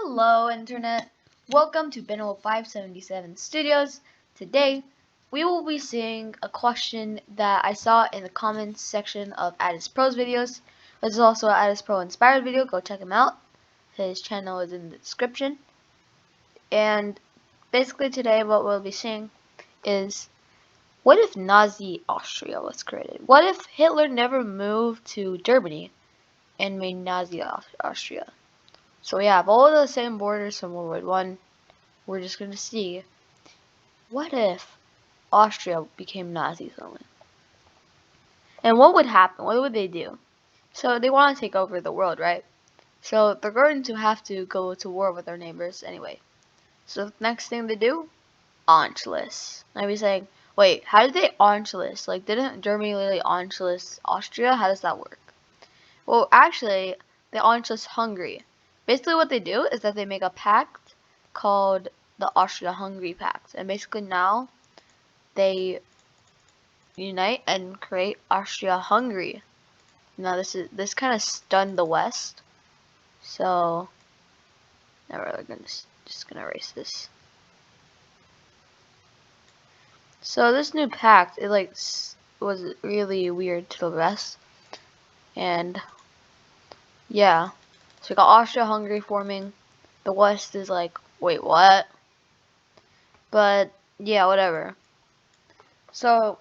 Hello, Internet. Welcome to Benno 577 Studios. Today, we will be seeing a question that I saw in the comments section of AdizzPro's videos. This is also an AdizzPro inspired video. Go check him out. His channel is in the description. And basically today, what we'll be seeing is, what if Nazi Austria was created? What if Hitler never moved to Germany and made Nazi Austria? So we have all the same borders from World War I. We're just going to see, what if Austria became Nazis only? And what would happen? What would they do? So they want to take over the world, right? So they're going to have to go to war with their neighbors anyway. So the next thing they do, Anschluss. I'd be saying, wait, how did they Anschluss? Like, didn't Germany literally Anschluss Austria? How does that work? Well, actually, they Anschluss Hungary. Basically what they do is that they make a pact called the Austria-Hungary Pact. And basically now they unite and create Austria-Hungary. Now this kind of stunned the West. So now we're just gonna erase this. So this new pact, it was really weird to the West. And yeah. So we got Austria-Hungary forming. The West is like, wait, what? But yeah, whatever. So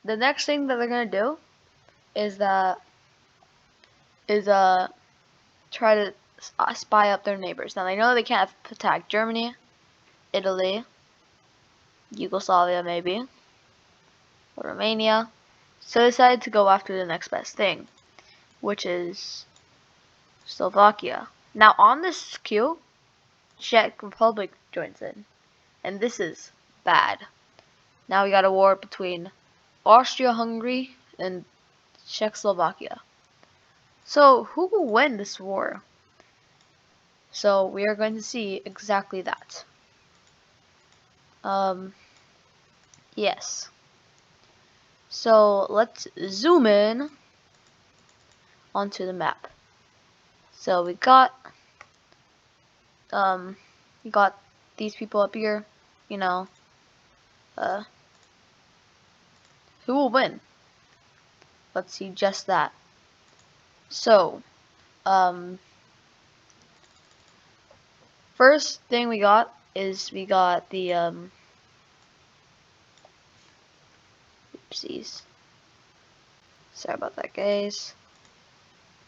the next thing that they're gonna do is try to spy up their neighbors. Now they know they can't attack Germany, Italy, Yugoslavia maybe, or Romania. So they decided to go after the next best thing, which is Slovakia. Now on this queue, Czech Republic joins in, and this is bad. Now we got a war between Austria-Hungary and Czechoslovakia. So who will win this war? So we are going to see exactly that. Yes. So let's zoom in onto the map. So we got these people up here, you know. Who will win? Let's see just that. So, first thing we got is we got the oopsies. Sorry about that, guys.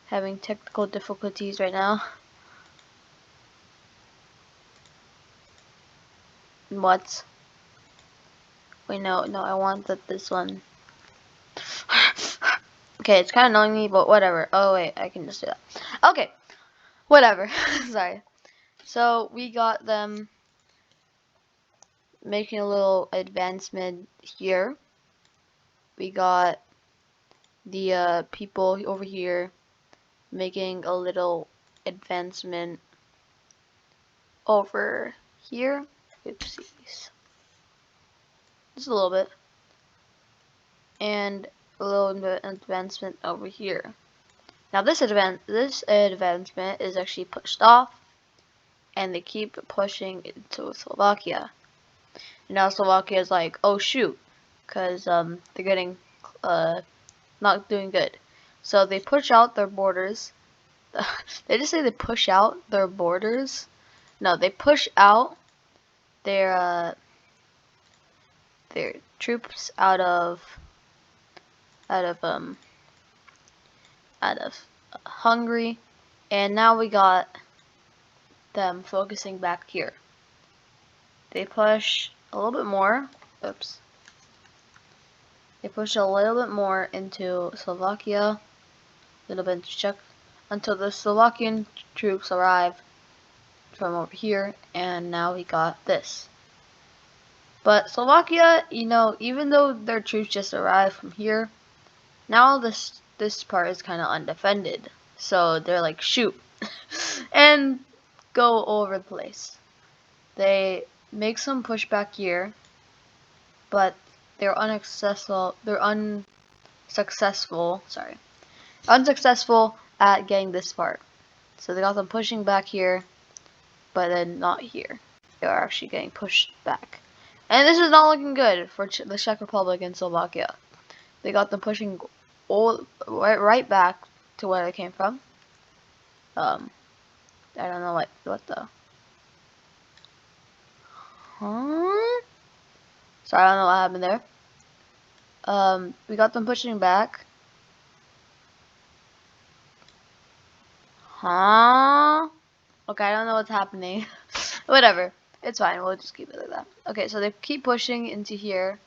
Having technical difficulties right now. What? Wait, no, I want this one. Okay, it's kind of annoying me, but whatever. Oh wait, I can just do that. Okay, whatever. Sorry. So we got them making a little advancement here. We got the people over here making a little advancement over here. Oopsies. Just a little bit. And a little advancement over here. Now this advancement is actually pushed off, and they keep pushing into Slovakia. And now Slovakia is like, oh shoot, because they're getting not doing good. So they push out their borders. They just say they push out their borders. No, they push out their troops out of Hungary, and now we got them focusing back here. They push a little bit more. Oops. They push a little bit more into Slovakia, a little bit into Czech, until the Slovakian troops arrive from over here, and now we got this. But Slovakia, you know, even though their troops just arrived from here, now this part is kind of undefended. So they're like, shoot, and go over the place. They make some pushback here, but they're unsuccessful. Unsuccessful at getting this part. So they got them pushing back here, but then not here. They are actually getting pushed back. And this is not looking good for the Czech Republic and Slovakia. They got them pushing right back to where they came from. I don't know what the... Huh? Sorry, I don't know what happened there. We got them pushing back. Huh? Okay, I don't know what's happening. Whatever. It's fine. We'll just keep it like that. Okay, so they keep pushing into here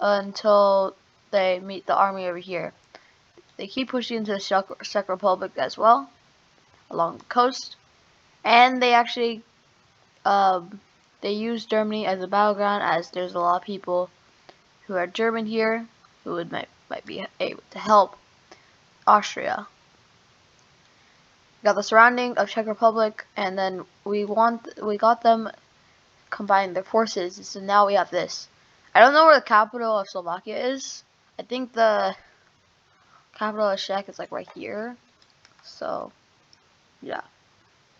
until they meet the army over here. They keep pushing into the Czech Republic as well, along the coast. And they actually, they use Germany as a battleground, as there's a lot of people who are German here who might be able to help Austria. We got the surrounding of Czech Republic, and then we got them combine their forces. So now we have this. I don't know where the capital of Slovakia is. I think the capital of Czech is like right here. So yeah,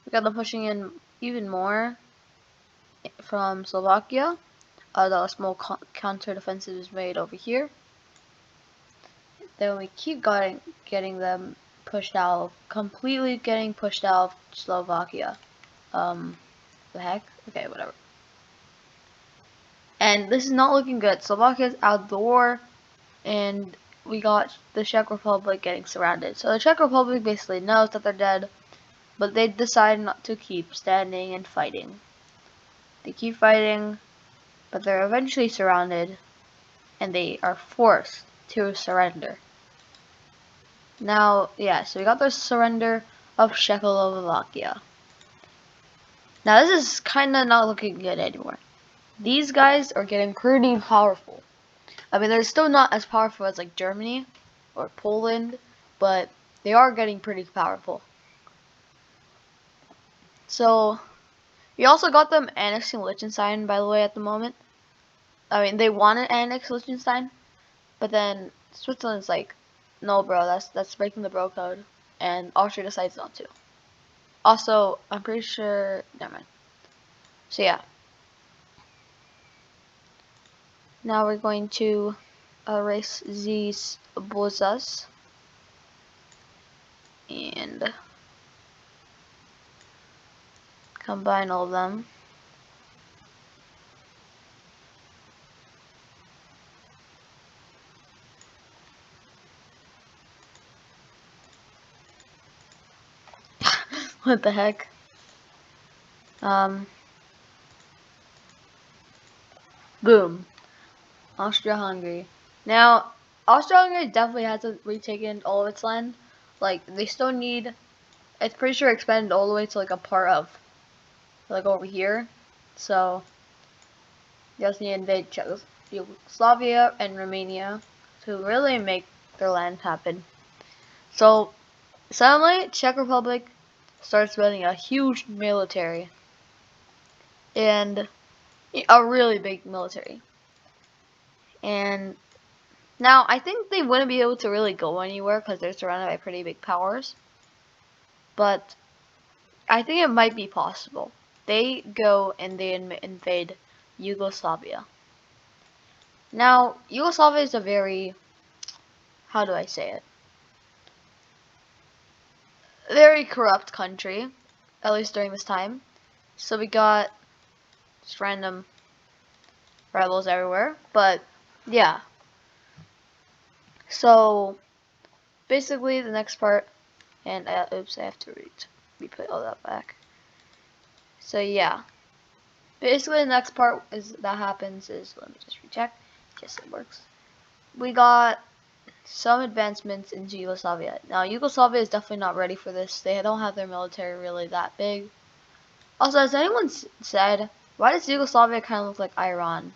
we got them pushing in even more from Slovakia. The small counter defensive is made over here. Then we keep getting them pushed out, completely getting pushed out of Slovakia. The heck? Okay, whatever. And this is not looking good. Slovakia is out the war, and we got the Czech Republic getting surrounded. So the Czech Republic basically knows that they're dead, but they decide not to keep standing and fighting. They keep fighting, but they're eventually surrounded, and they are forced to surrender. Now, yeah, so we got the surrender of Czechoslovakia. Now this is kind of not looking good anymore. These guys are getting pretty powerful. I mean, they're still not as powerful as like Germany or Poland, but they are getting pretty powerful. So, we also got them annexing Liechtenstein, by the way, at the moment. I mean, they want to annex Liechtenstein, but then Switzerland's like, no, bro, that's breaking the bro code, and Austria decides not to. Also, I'm pretty sure, never mind. So yeah. Now we're going to erase these bozas and combine all of them. What the heck? Boom. Austria-Hungary. Now, Austria-Hungary definitely hasn't retaken all of its land. Like, they still need, it's pretty sure expanded all the way to like a part of, like over here. So, they also need to invade Yugoslavia and Romania to really make their land happen. So, suddenly, Czech Republic starts building a huge military. And a really big military. And now, I think they wouldn't be able to really go anywhere because they're surrounded by pretty big powers. But I think it might be possible. They go and they invade Yugoslavia. Now, Yugoslavia is a very, how do I say it? Very corrupt country, at least during this time. So we got just random rebels everywhere. But, yeah. So, basically, the next part, and oops, I have to re-put all that back. So yeah, basically the next part that happens is, let me just recheck. Yes, it works. We got some advancements into Yugoslavia. Now Yugoslavia is definitely not ready for this. They don't have their military really that big. Also, has anyone said, why does Yugoslavia kind of look like Iran?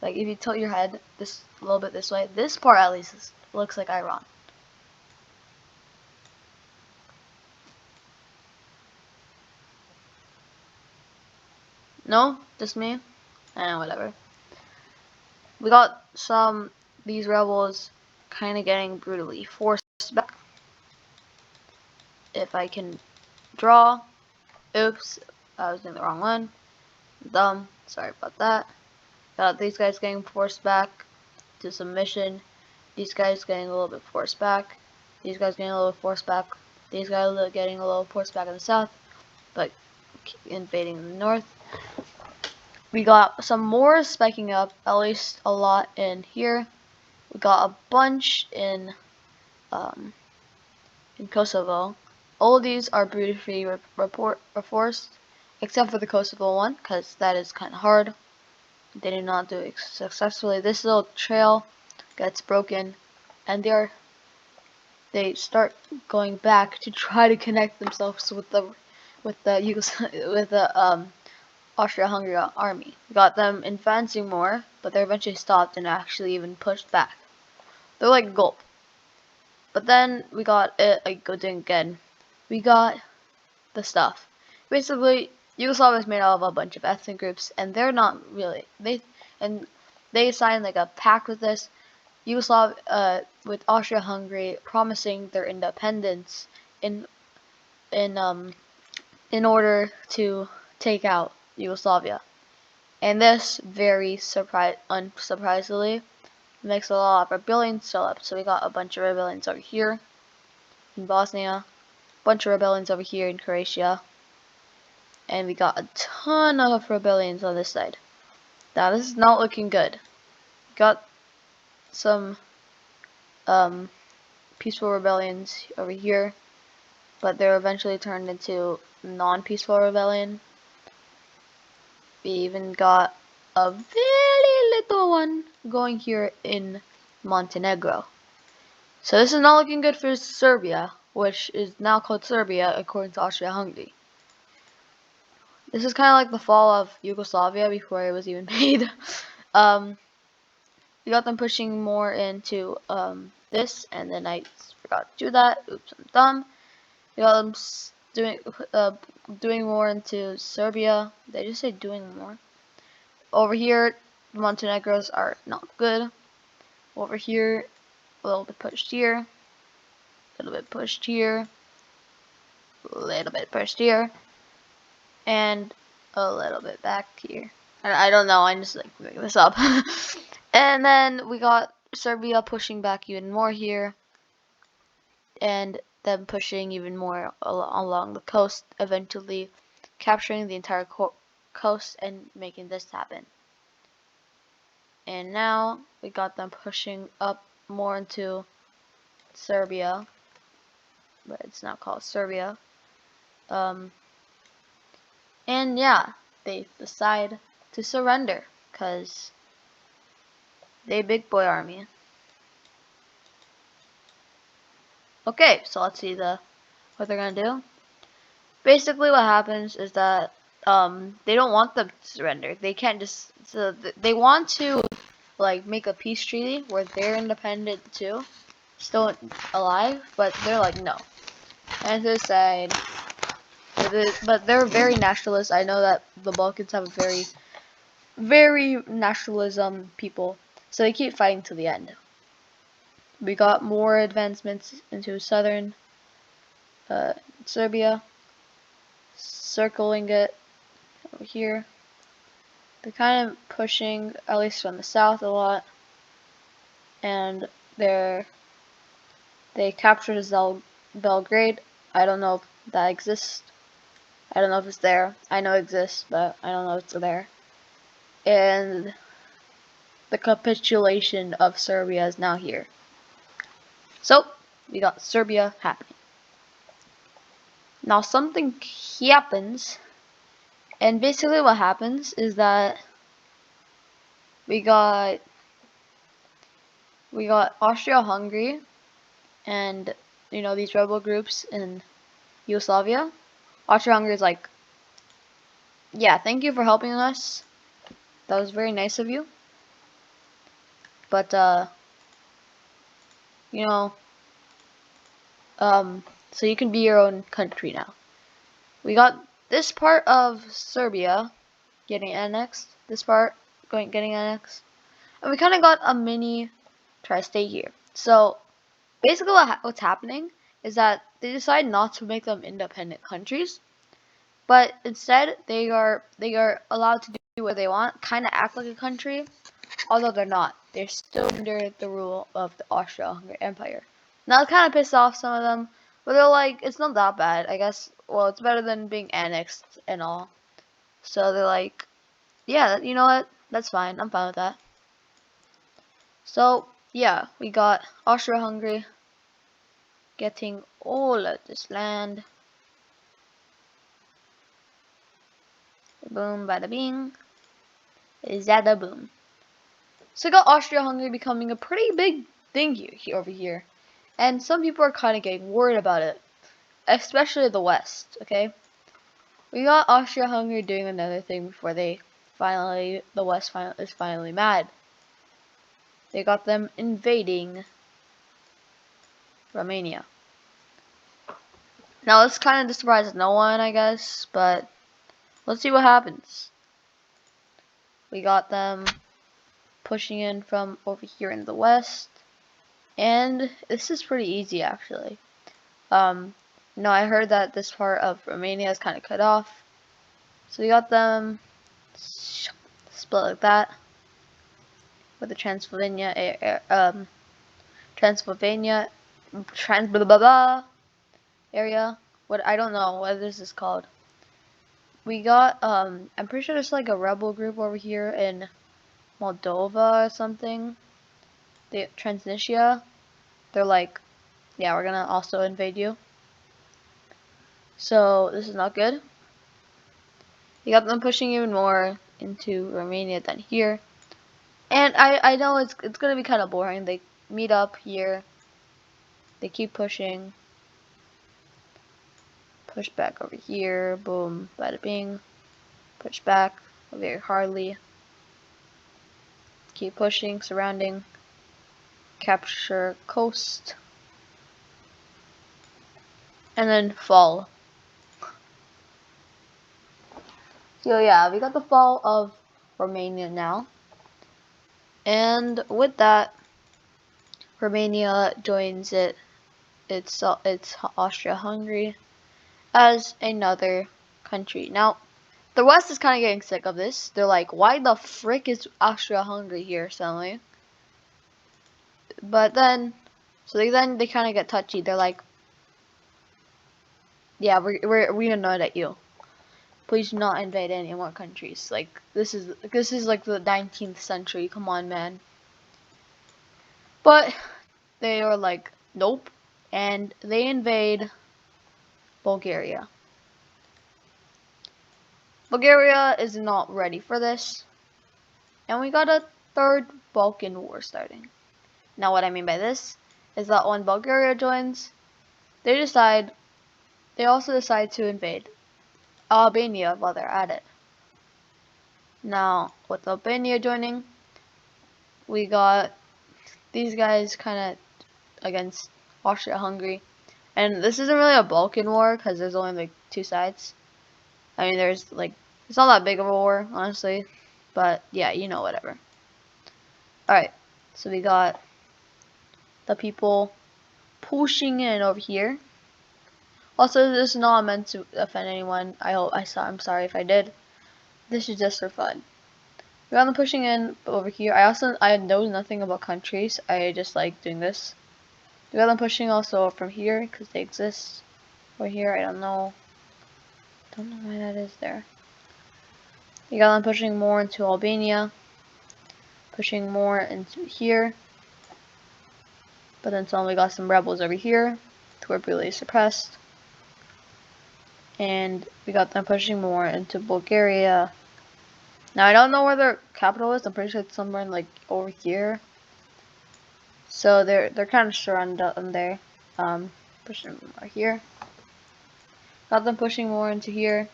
Like if you tilt your head this a little bit this way, this part at least looks like Iran. No? Just me? Whatever. We got these rebels kind of getting brutally forced back. If I can draw. Oops, I was doing the wrong one. Dumb. Sorry about that. Got these guys getting forced back to submission. These guys getting a little bit forced back. These guys getting a little forced back. These guys getting a little forced back in the south, but invading in the north. We got some more spiking up, at least a lot in here. We got a bunch in Kosovo. All of these are beautifully reinforced, except for the Kosovo one, because that is kind of hard. They did not do it successfully. This little trail gets broken, and they start going back to try to connect themselves with the Austria-Hungary army. We got them advancing more, but they're eventually stopped and actually even pushed back. They're like gulp. But then we got it like doing again. We got the stuff. Basically, Yugoslavia is made out of a bunch of ethnic groups, and they're not really they signed like a pact with this with Austria-Hungary, promising their independence in order to take out Yugoslavia. And this very unsurprisingly makes a lot of rebellions still up. So we got a bunch of rebellions over here in Bosnia, a bunch of rebellions over here in Croatia, and we got a ton of rebellions on this side. Now this is not looking good. Got some peaceful rebellions over here, but they're eventually turned into non-peaceful rebellion. We even got a very little one going here in Montenegro. So this is not looking good for Serbia, which is now called Serbia according to Austria-Hungary. This is kind of like the fall of Yugoslavia before it was even made. We got them pushing more into this, and then I forgot to do that. Oops, I'm dumb. We got them doing more into Serbia. They just say doing more. Over here, the Montenegros are not good. Over here, a little bit pushed here, a little bit pushed here, a little bit pushed here, and a little bit back here. I don't know, I'm just like making this up. And then we got Serbia pushing back even more here, and them pushing even more along the coast, eventually capturing the entire coast and making this happen. And now we got them pushing up more into Serbia, but it's not called Serbia. And yeah, they decide to surrender because they big boy army. Okay, so let's see what they're gonna do. Basically, what happens is that they don't want them to surrender. They can't just. So they want to like make a peace treaty where they're independent too, still alive, but they're like no. And they decide, but they're very nationalist. I know that the Balkans have a very nationalism people, so they keep fighting to the end. We got more advancements into southern Serbia, circling it over here. They're kind of pushing, at least from the south, a lot, and they captured Belgrade. I don't know if that exists. I don't know if it's there. I know it exists, but I don't know if it's there. And the capitulation of Serbia is now here. So, we got Serbia happening. Now something happens, and basically what happens is that we got Austria-Hungary and these rebel groups in Yugoslavia. Austria-Hungary is like, yeah, thank you for helping us. That was very nice of you. But so you can be your own country now. We got this part of Serbia getting annexed, this part getting annexed, and we kind of got a mini tri-state here. So basically what's happening is that they decide not to make them independent countries, but instead they are allowed to do what they want, kind of act like a country, although they're not. They're still under the rule of the Austro-Hungarian Empire. Now, it kind of pissed off some of them, but they're like, it's not that bad, I guess. Well, it's better than being annexed and all. So they're like, yeah, you know what? That's fine. I'm fine with that. So, yeah, we got Austria-Hungary getting all of this land. Boom, bada bing. Zada boom. So we got Austria-Hungary becoming a pretty big thing over here. And some people are kind of getting worried about it. Especially the West, okay? We got Austria-Hungary doing another thing before the West is finally mad. They got them invading Romania. Now this kind of surprises no one, I guess, but let's see what happens. We got them pushing in from over here in the west, and this is pretty easy actually. I heard that this part of Romania is kind of cut off, so we got them split like that with the Transylvania area. What, I don't know what this is called. We got I'm pretty sure there's like a rebel group over here in Moldova or something. The Transnistria. They're like, yeah, we're gonna also invade you. So this is not good. You got them pushing even more into Romania than here. And I know it's gonna be kind of boring. They meet up here. They keep pushing. Push back over here. Boom, bada bing. Push back very hardly. Keep pushing, surrounding. Capture coast. And then fall. So yeah, we got the fall of Romania now. And with that, Romania joins it's Austria-Hungary as another country. Now, the West is kind of getting sick of this. They're like, why the frick is Austria-Hungary here suddenly? But then, they kind of get touchy. They're like, yeah, we annoyed at you. Please do not invade any more countries. Like, this is like the 19th century. Come on, man. But they are like, nope, and they invade Bulgaria. Bulgaria is not ready for this, and we got a third Balkan War starting. Now what I mean by this is that when Bulgaria joins, they also decide to invade Albania while they're at it. Now, with Albania joining, we got these guys kind of against Austria-Hungary. And this isn't really a Balkan war because there's only like two sides. I mean, it's not that big of a war, honestly. But yeah, whatever. Alright, so we got the people pushing in over here. Also, this is not meant to offend anyone. I'm sorry if I did. This is just for fun. We got them pushing in over here. I know nothing about countries. I just like doing this. We got them pushing also from here because they exist. Over here, I don't know why that is there. We got them pushing more into Albania. Pushing more into here. But then suddenly we got some rebels over here who were brutally suppressed. And we got them pushing more into Bulgaria. Now I don't know where their capital is. I'm pretty sure it's somewhere in like over here. So they're kind of surrounded on there. Pushing more here. Got them pushing more into here.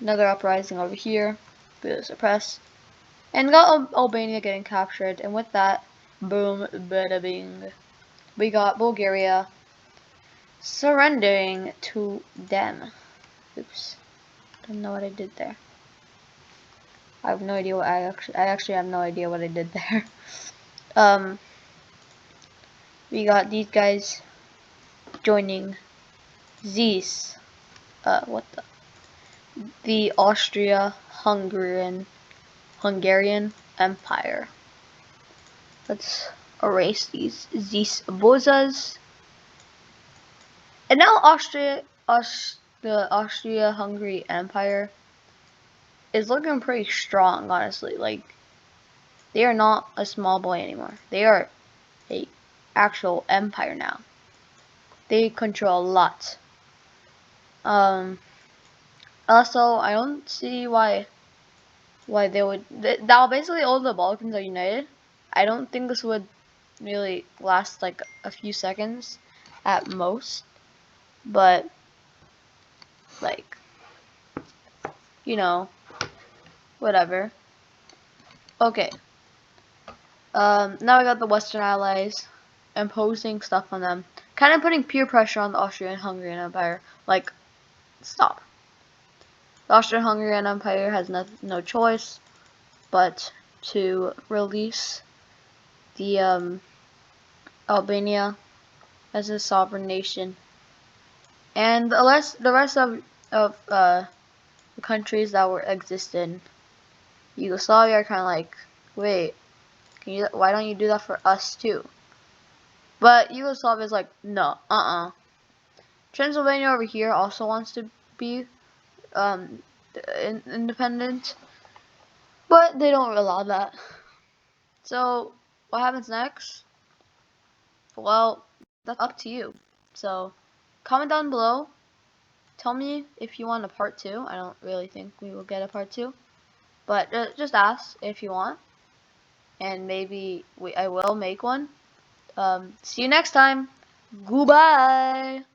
Another uprising over here. Brutally suppressed. And got Albania getting captured. And with that, boom, bada bing. We got Bulgaria surrendering to them. Oops. Don't know what I did there. I have no idea what I actually have no idea what I did there. We got these guys joining these. What the? the Austria-Hungarian Empire. Let's erase these bozas. And now the Austria-Hungary Empire is looking pretty strong, honestly. Like, they are not a small boy anymore. They are a actual empire now. They control a lot. Also, I don't see why they would. Now, basically, all the Balkans are united. I don't think this would really last like a few seconds at most, but like, you know, whatever. Okay. Now we got the Western Allies imposing stuff on them, kind of putting peer pressure on the Austrian-Hungarian Empire. Like, stop. The Austrian-Hungarian Empire has no choice but to release the Albania as a sovereign nation, and the rest of the countries that were existed, Yugoslavia, are kind of like, wait, why don't you do that for us too? But Yugoslavia is like, no, Transylvania over here also wants to be independent, but they don't allow that. So what happens next? Well, that's up to you. So comment down below. Tell me if you want a part 2. I don't really think we will get a part 2, but just ask if you want, and maybe I will make one. See you next time. Goodbye.